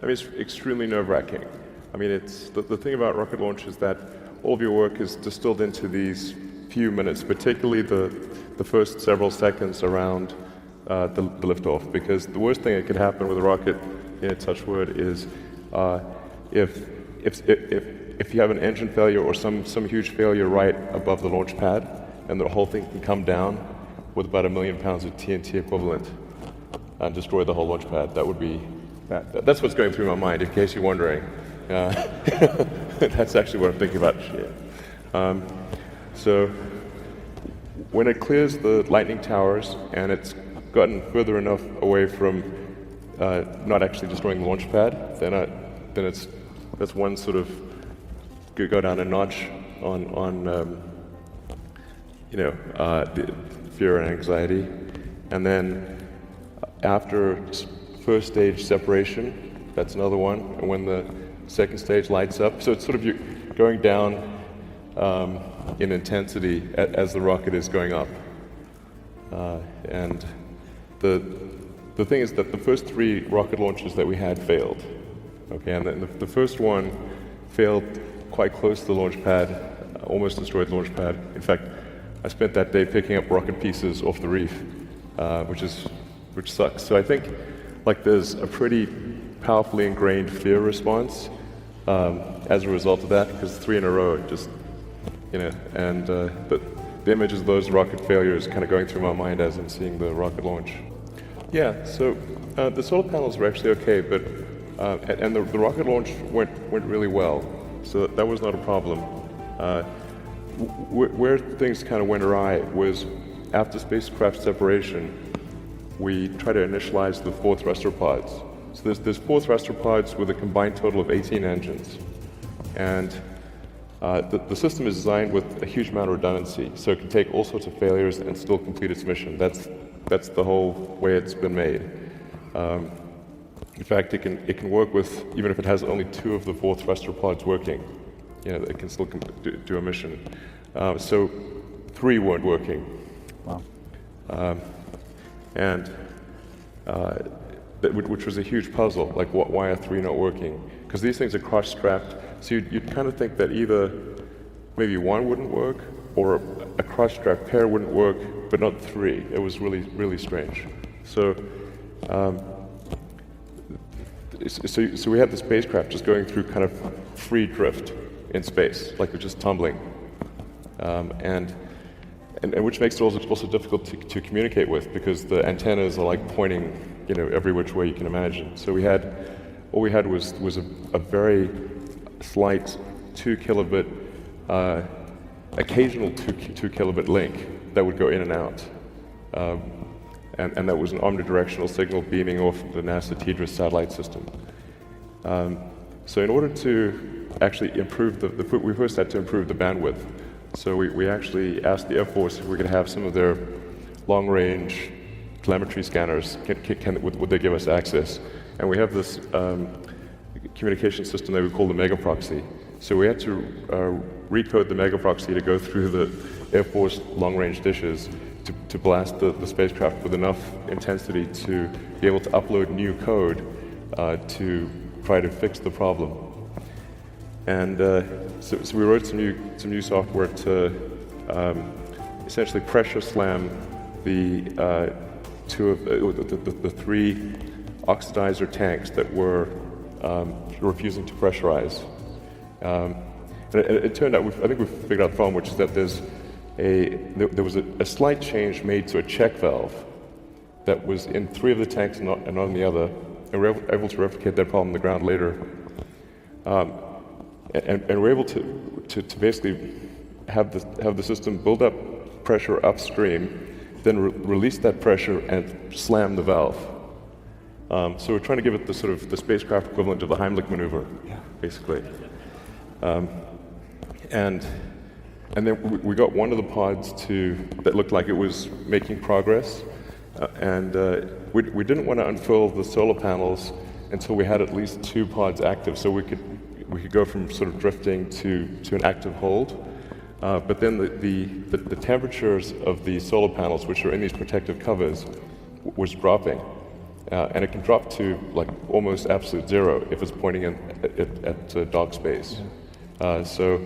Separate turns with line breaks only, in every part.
I mean, it's extremely nerve-wracking. I mean, it's the thing about rocket launch is that all of your work is distilled into these few minutes, particularly the first several seconds around the liftoff, because the worst thing that could happen with a rocket, touch wood, is if you have an engine failure or some huge failure right above the launch pad, and the whole thing can come down with about 1 million pounds of TNT equivalent and destroy the whole launch pad. That would be that's what's going through my mind, in case you're wondering. That's actually what I'm thinking about. So when it clears the lightning towers and it's gotten further enough away from not actually destroying the launch pad, then that's one sort of go down a notch on the fear and anxiety, and then after first stage separation, that's another one, and when the second stage lights up, so it's sort of you're going down in intensity as the rocket is going up, and the thing is that the first 3 rocket launches that we had failed, okay, and then the first one failed quite close to the launch pad, almost destroyed the launch pad. In fact, I spent that day picking up rocket pieces off the reef, which sucks. So I think there's a pretty powerfully ingrained fear response as a result of that, because 3 in a row, just and the images of those rocket failures kind of going through my mind as I'm seeing the rocket launch. Yeah, so the solar panels were actually okay, but and the rocket launch went really well, so that was not a problem. Where things kind of went awry was after spacecraft separation, we try to initialize the 4 thruster pods. So there's 4 thruster pods with a combined total of 18 engines, and the system is designed with a huge amount of redundancy, so it can take all sorts of failures and still complete its mission. That's the whole way it's been made. In fact, it can work with, even if it has only 2 of the 4 thruster pods working, it can still do a mission. So 3 weren't working.
Wow.
Which was a huge puzzle. Like, why are 3 not working? Because these things are cross-strapped, so you'd kind of think that either maybe 1 wouldn't work, or a cross-strapped pair wouldn't work, but not 3. It was really, really strange. So we had the spacecraft just going through kind of free drift in space, like we're just tumbling, and which makes it also difficult to communicate with, because the antennas are like pointing, every which way you can imagine. So all we had was a very slight 2 kilobit, occasional 2 kilobit link that would go in and out, and that was an omnidirectional signal beaming off the NASA TDRS satellite system. So in order to actually improve we first had to improve the bandwidth. So we actually asked the Air Force if we could have some of their long-range telemetry scanners. Would they give us access? And we have this communication system that we call the mega proxy. So we had to recode the mega proxy to go through the Air Force long-range dishes to blast the spacecraft with enough intensity to be able to upload new code to try to fix the problem. And so we wrote some new software to essentially pressure slam the 3 oxidizer tanks that were refusing to pressurize. And it turned out, I think we figured out the problem, which is that there was a slight change made to a check valve that was in 3 of the tanks and not in the other, and we were able to replicate that problem on the ground later. And we're able to basically have the system build up pressure upstream, then release that pressure and slam the valve. So we're trying to give it the sort of the spacecraft equivalent of the Heimlich maneuver, basically. And then we got one of the pods that looked like it was making progress, and we didn't want to unfurl the solar panels until we had at least 2 pods active, so we could go from sort of drifting to an active hold. But then the temperatures of the solar panels, which are in these protective covers, was dropping. and it can drop to like almost absolute zero if it's pointing at dark space. So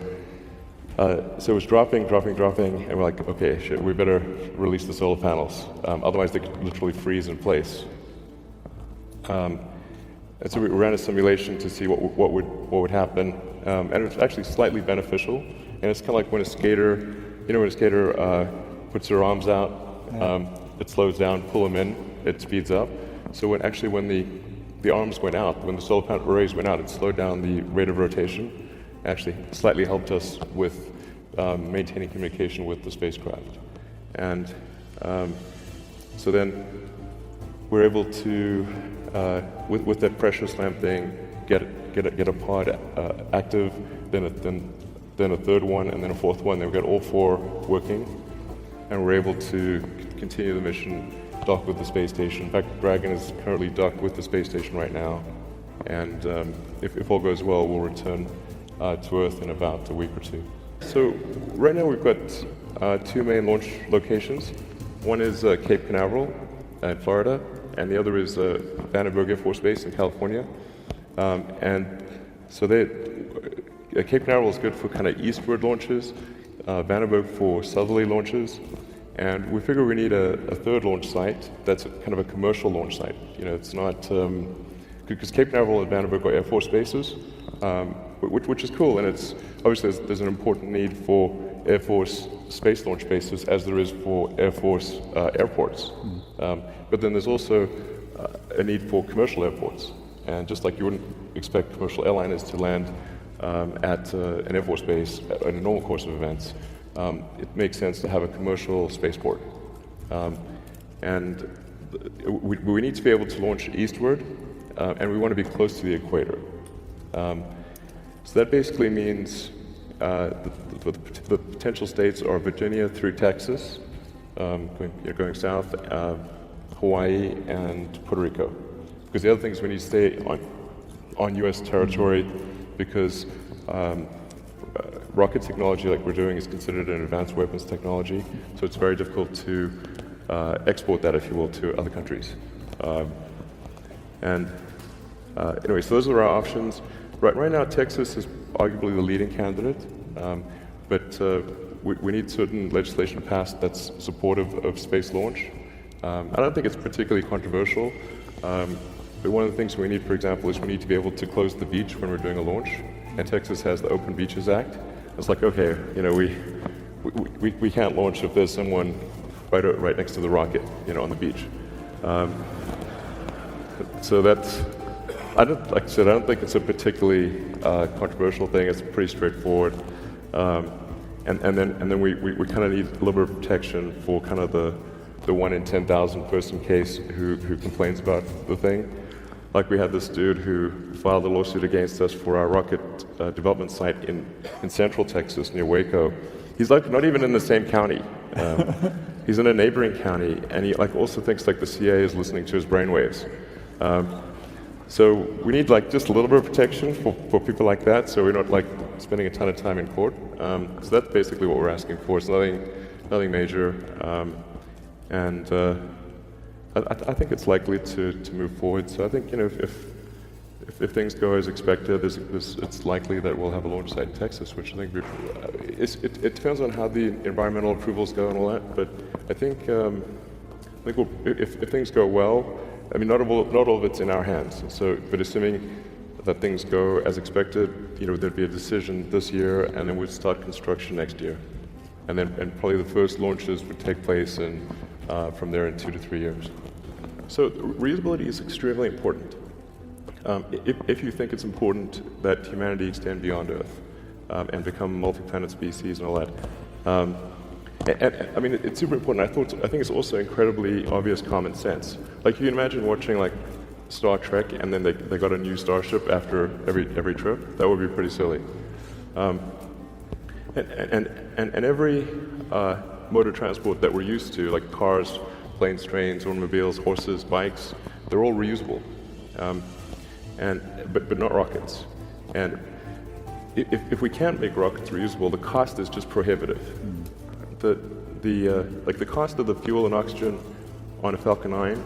it was dropping, and we're like, okay, shit, we better release the solar panels, otherwise they could literally freeze in place. And so we ran a simulation to see what would happen, and it was actually slightly beneficial. And it's kind of like when a skater, when a skater puts their arms out, it slows down, pull them in, it speeds up. So when the arms went out, when the solar panel arrays went out, it slowed down the rate of rotation. Actually, slightly helped us with maintaining communication with the spacecraft. And so then we're able to, with that pressure slam thing, get a pod active, then a third one, and then a fourth one. Then we got all four working, and we're able to continue the mission, dock with the space station. In fact, Dragon is currently docked with the space station right now, and if all goes well, we'll return to Earth in about a week or two. So right now we've got two main launch locations. One is Cape Canaveral in Florida, and the other is Vandenberg Air Force Base in California. And so Cape Canaveral is good for kind of eastward launches, Vandenberg for southerly launches, and we figure we need a third launch site that's kind of a commercial launch site. It's not, because Cape Canaveral and Vandenberg are Air Force bases, which is cool, and it's obviously there's an important need for Air Force space launch bases as there is for Air Force airports. But then there's also a need for commercial airports, and just like you wouldn't expect commercial airliners to land at an Air Force base in a normal course of events, it makes sense to have a commercial spaceport. And we need to be able to launch eastward, and we want to be close to the equator. So that basically means the potential states are Virginia through Texas, going south, Hawaii, and Puerto Rico. Because the other thing is we need to stay on U.S. territory, because rocket technology like we're doing is considered an advanced weapons technology, so it's very difficult to export that, if you will, to other countries. Anyway, so those are our options. Right now, Texas is arguably the leading candidate, but we need certain legislation passed that's supportive of space launch. I don't think it's particularly controversial, but one of the things we need, for example, is we need to be able to close the beach when we're doing a launch, and Texas has the Open Beaches Act. It's like, okay, we can't launch if there's someone right next to the rocket, on the beach. So that's, like I said, I don't think it's a particularly controversial thing. It's pretty straightforward, and then we kind of need a little bit of protection for kind of the 1 in 10,000 person case who complains about the thing. Like we had this dude who filed a lawsuit against us for our rocket development site in central Texas near Waco. He's like not even in the same county. He's in a neighboring county, and he also thinks the CIA is listening to his brainwaves. So we need just a little bit of protection for people like that, so we're not spending a ton of time in court. So that's basically what we're asking for. It's nothing major, and I think it's likely to move forward. So I think if things go as expected, it's likely that we'll have a launch site in Texas, which I think it depends on how the environmental approvals go and all that. But I think if things go well, I mean, not all of it's in our hands. So, but assuming that things go as expected, there'd be a decision this year, and then we'd start construction next year, and probably the first launches would take place from there in 2 to 3 years. So reusability is extremely important. If you think it's important that humanity extend beyond Earth and become a multi-planet species and all that, and I mean, it's super important. I think it's also incredibly obvious common sense. You can imagine watching Star Trek, and then they got a new starship after every trip. That would be pretty silly. And every mode of transport that we're used to, like cars, planes, trains, automobiles, horses, bikes, they're all reusable, but not rockets. And if we can't make rockets reusable, the cost is just prohibitive. The cost of the fuel and oxygen on a Falcon 9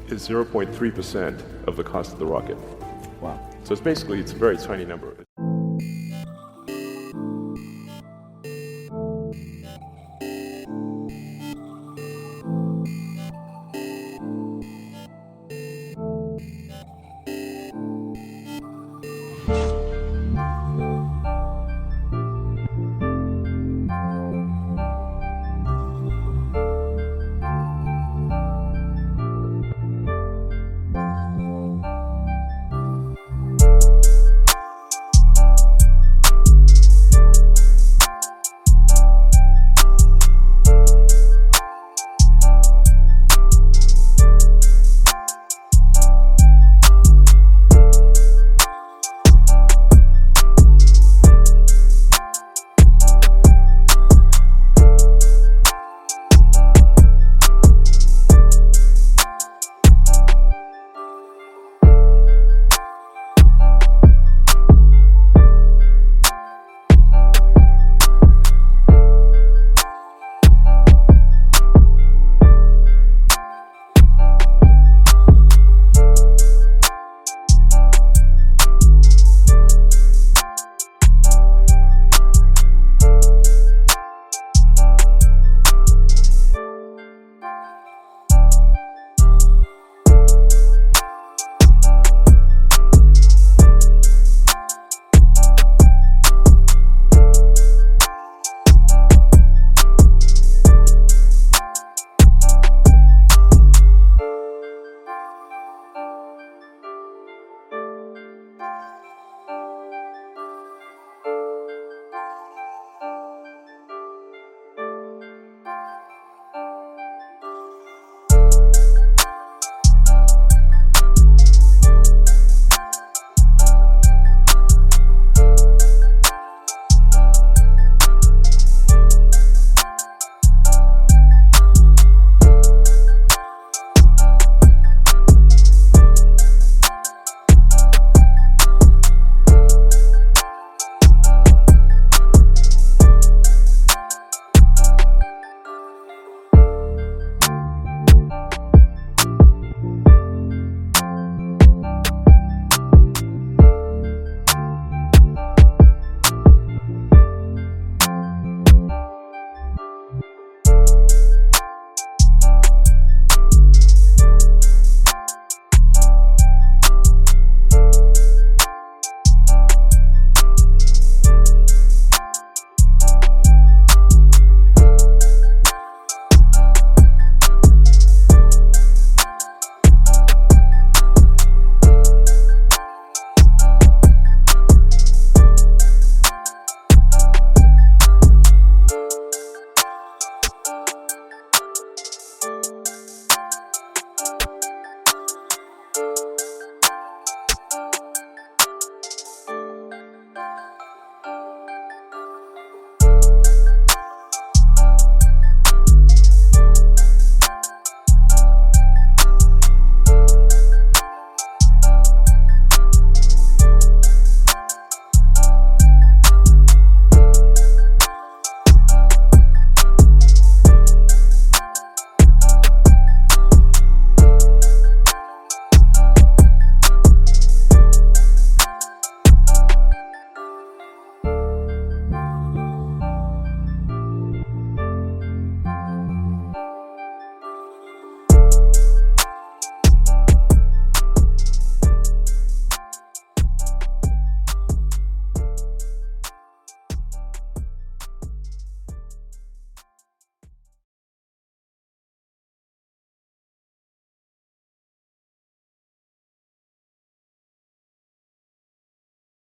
is 0.3% of the cost of the rocket.
Wow.
So it's basically, it's a very tiny number.